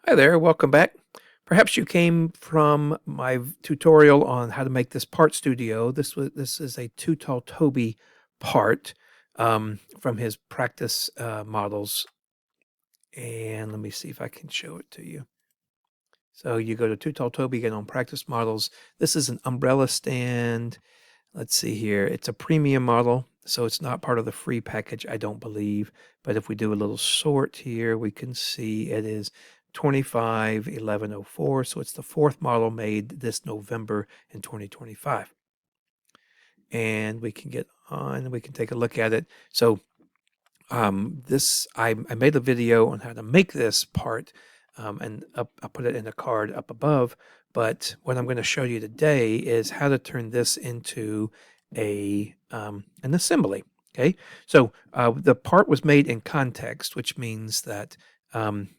Hi there, welcome back. Perhaps you came from my tutorial on how to make this part studio. This is a Too Tall Toby part from his practice models. And let me see if I can show it to you. So you go to Too Tall Toby, get on practice models. This is an umbrella stand. Let's see here. It's a premium model, so it's not part of the free package, I don't believe. But if we do a little sort here, we can see it is 251104. So it's the fourth model made this November in 2025. And we can get on, we can take a look at it. So I made a video on how to make this part, and I'll put it in a card up above. But what I'm going to show you today is how to turn this into an assembly. Okay, so the part was made in context, which means that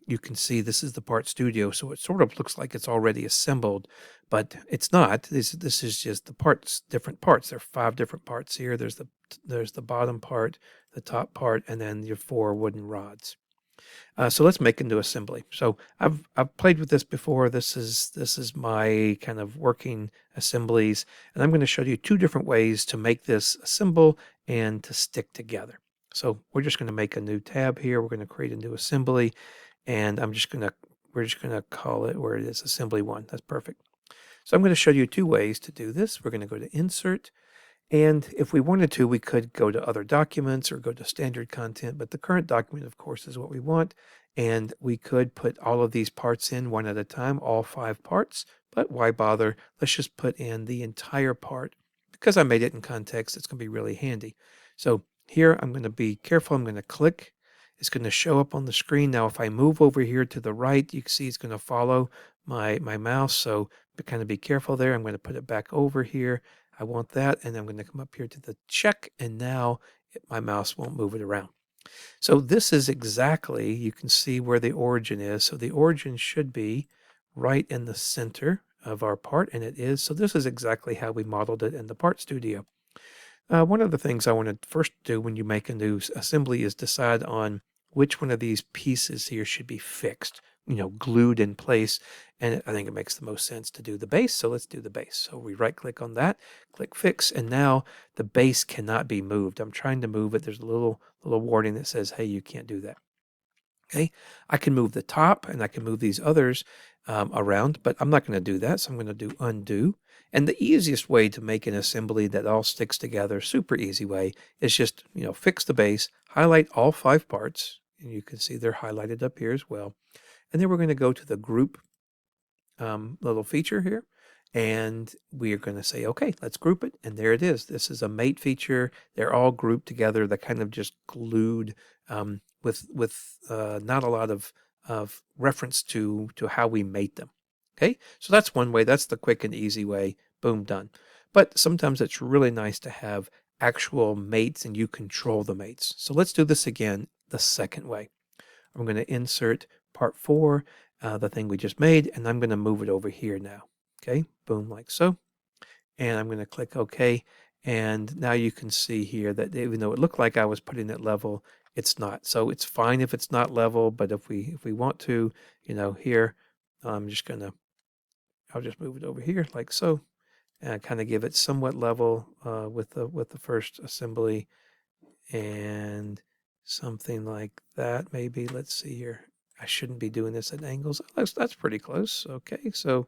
you can see this is the part studio, so it sort of looks like it's already assembled, but it's not. This is just the parts, different parts. There are 5 different parts here. There's the bottom part, the top part, and then your 4 wooden rods. So let's make into assembly. So I've played with this before. This is my kind of working assemblies, and I'm going to show you 2 different ways to make this assemble and to stick together. So we're just going to make a new tab here. We're going to create a new assembly, and we're just going to call it where it is, assembly 1. That's perfect. So I'm going to show you 2 ways to do this. We're going to go to Insert, and if we wanted to, we could go to other documents or go to standard content, but the current document, of course, is what we want. And we could put all of these parts in one at a time, all 5 parts, but why bother? Let's just put in the entire part. Because I made it in context, it's going to be really handy. So here, I'm going to be careful. I'm going to click. It's going to show up on the screen. Now, if I move over here to the right, you can see it's going to follow my mouse. So kind of be careful there. I'm going to put it back over here. I want that, and I'm going to come up here to the check, and now my mouse won't move it around. So this is exactly, you can see where the origin is. So the origin should be right in the center of our part, and it is. So this is exactly how we modeled it in the Part Studio. One of the things I want to first do when you make a new assembly is decide on which one of these pieces here should be fixed, glued in place. And I think it makes the most sense to do the base. So let's do the base. So we right click on that, click fix, and now the base cannot be moved. I'm trying to move it. There's a little warning that says, hey, you can't do that. Okay, I can move the top and I can move these others around, but I'm not going to do that. So I'm going to do undo. And the easiest way to make an assembly that all sticks together, super easy way, is just, fix the base, highlight all 5 parts, and you can see they're highlighted up here as well. And then we're going to go to the group little feature here, and we are going to say, okay, let's group it. And there it is. This is a mate feature. They're all grouped together. They're kind of just glued with not a lot of reference to how we mate them. Okay, so that's one way. That's the quick and easy way. Boom, done. But sometimes it's really nice to have actual mates and you control the mates. So let's do this again the second way. I'm going to insert part 4, the thing we just made, and I'm going to move it over here now. Okay, boom, like so. And I'm going to click OK. And now you can see here that even though it looked like I was putting it level, it's not. So it's fine if it's not level, but if we want to, here, I'm just going to, I'll just move it over here like so, and kind of give it somewhat level with the first assembly, and something like that maybe. Let's see here. I shouldn't be doing this at angles. That's pretty close. Okay, so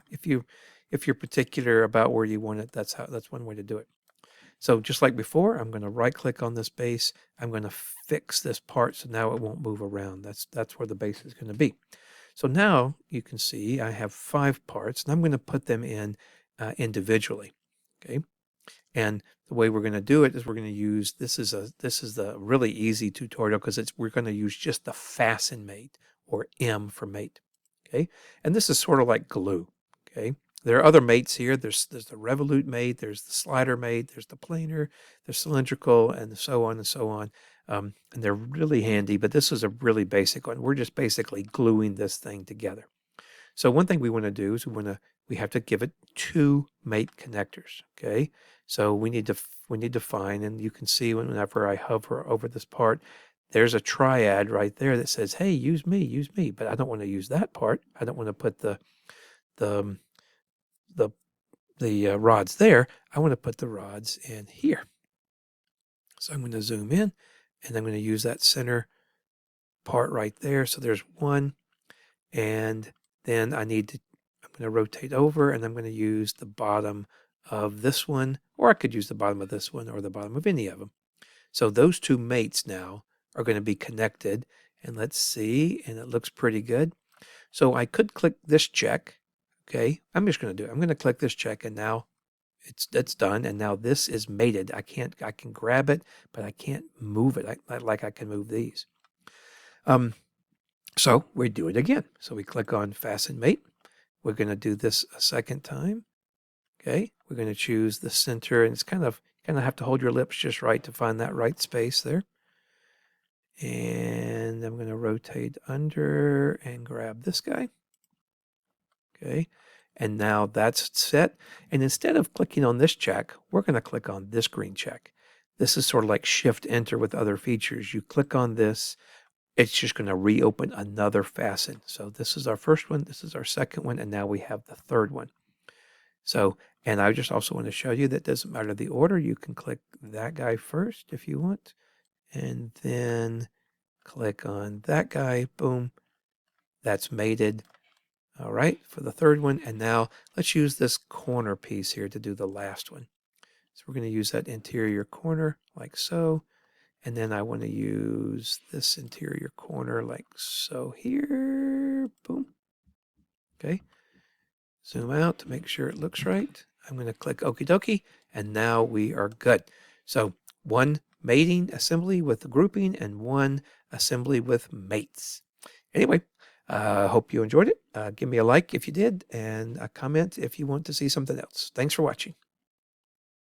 if you're particular about where you want it, that's one way to do it. So just like before, I'm going to right click on this base. I'm going to fix this part so now it won't move around. That's where the base is going to be. So now you can see I have 5 parts, and I'm going to put them in individually. Okay, and the way we're going to do it is we're going to use, this is the really easy tutorial because we're going to use just the fasten mate, or M for mate. Okay, and this is sort of like glue. Okay, there are other mates here. There's the revolute mate, there's the slider mate, there's the planar, there's cylindrical, and so on and so on. And they're really handy, but this is a really basic one. We're just basically gluing this thing together. So one thing we want to do is we have to give it 2 mate connectors. Okay, so we need to find, and you can see whenever I hover over this part, there's a triad right there that says, hey, use me, but I don't want to use that part. I don't want to put the, the, the rods there. I want to put the rods in here. So I'm going to zoom in and I'm going to use that center part right there. So there's one, and then I'm going to rotate over and I'm going to use the bottom of this one, or I could use the bottom of this one or the bottom of any of them. So those two mates now are going to be connected, and let's see, and it looks pretty good. So I could click this check. Okay, I'm just going to do it. I'm going to click this check, and now it's done. And now this is mated. I can grab it, but I can't move it like I can move these. So we do it again. So we click on Fasten Mate. We're going to do this a second time. Okay, we're going to choose the center, and it's kind of have to hold your lips just right to find that right space there. And I'm going to rotate under and grab this guy. Okay, and now that's set. And instead of clicking on this check, we're going to click on this green check. This is sort of like Shift Enter with other features. You click on this, it's just going to reopen another fasten. So this is our first one, this is our second one, and now we have the third one. So, and I just also want to show you that doesn't matter the order. You can click that guy first if you want, and then click on that guy. Boom. That's mated. All right, for the third one. And now let's use this corner piece here to do the last one. So we're going to use that interior corner like so. And then I want to use this interior corner like so here. Boom. Okay. Zoom out to make sure it looks right. I'm going to click Okie dokie, and now we are good. So one mating assembly with the grouping and one assembly with mates. Anyway, hope you enjoyed it. Give me a like if you did, and a comment if you want to see something else. Thanks for watching.